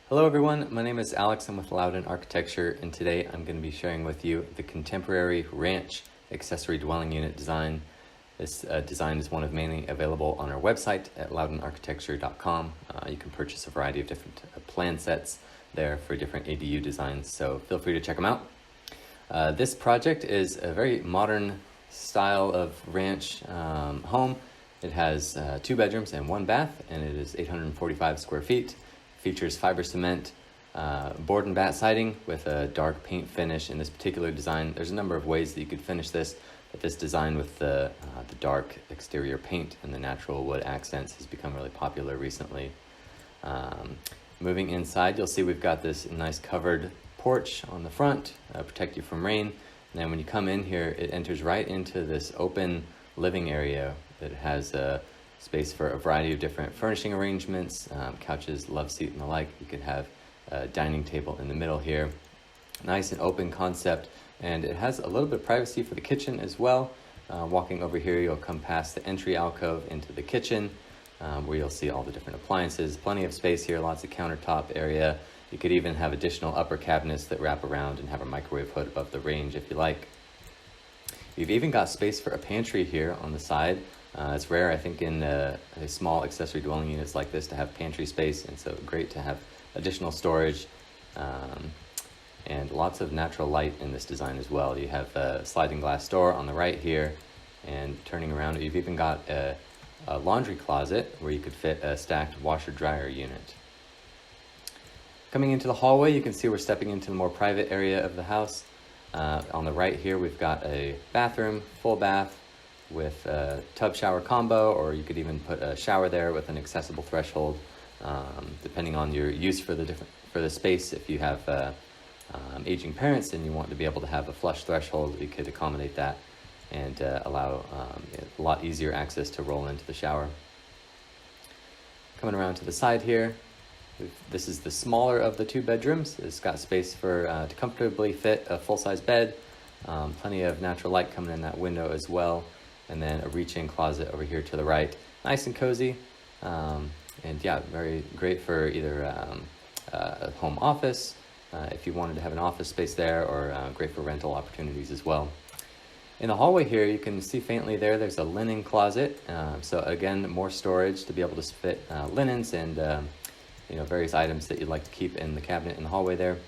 Hello everyone, my name is Alex. I'm with Loudon Architecture, and today I'm going to be sharing with you the contemporary ranch accessory dwelling unit design. This design is one of many available on our website at loudonarchitecture.com. You can purchase a variety of different plan sets there for different ADU designs, so feel free to check them out. This project is a very modern style of ranch home. It has 2 bedrooms and 1 bath, and it is 845 square feet. Features fiber cement, board and batt siding with a dark paint finish. In this particular design, there's a number of ways that you could finish this, but this design with the dark exterior paint and the natural wood accents has become really popular recently. Moving inside, you'll see we've got this nice covered porch on the front, protect you from rain. And then when you come in here, it enters right into this open living area that has a space for a variety of different furnishing arrangements, couches, love seat, and the like. You could have a dining table in the middle here. Nice and open concept, and it has a little bit of privacy for the kitchen as well. Walking over here, you'll come past the entry alcove into the kitchen, where you'll see all the different appliances. Plenty of space here, lots of countertop area. You could even have additional upper cabinets that wrap around and have a microwave hood above the range if you like. You've even got space for a pantry here on the side. It's rare, I think, in a small accessory dwelling units like this to have pantry space, and so great to have additional storage and lots of natural light in this design as well. You have a sliding glass door on the right here, and turning around, you've even got a laundry closet where you could fit a stacked washer-dryer unit. Coming into the hallway, you can see we're stepping into the more private area of the house. On the right here, we've got a bathroom, full bath, with a tub shower combo, or you could even put a shower there with an accessible threshold, depending on your use for the space. If you have aging parents and you want to be able to have a flush threshold, you could accommodate that and allow a lot easier access to roll into the shower. Coming around to the side here, this is the smaller of the 2 bedrooms. It's got space for to comfortably fit a full-size bed, plenty of natural light coming in that window as well, and then a reach-in closet over here to the right. Nice and cozy, and yeah, very great for either a home office, if you wanted to have an office space there, or great for rental opportunities as well. In the hallway here, you can see faintly there's a linen closet. So again, more storage to be able to fit linens and various items that you'd like to keep in the cabinet in the hallway there.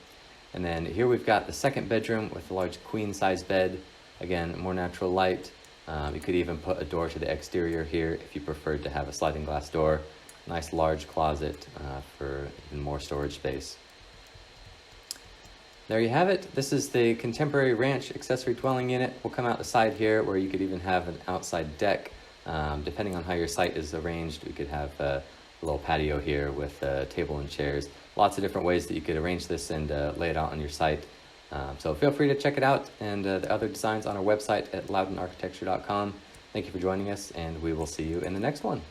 And then here we've got the 2nd bedroom with a large queen-size bed. Again, more natural light. You could even put a door to the exterior here if you preferred to have a sliding glass door. Nice large closet for even more storage space. There you have it. This is the contemporary ranch accessory dwelling unit. We'll come out the side here where you could even have an outside deck. Depending on how your site is arranged, we could have a little patio here with a table and chairs. Lots of different ways that you could arrange this and lay it out on your site. So feel free to check it out, and the other designs on our website at loudonarchitecture.com. Thank you for joining us, and we will see you in the next one.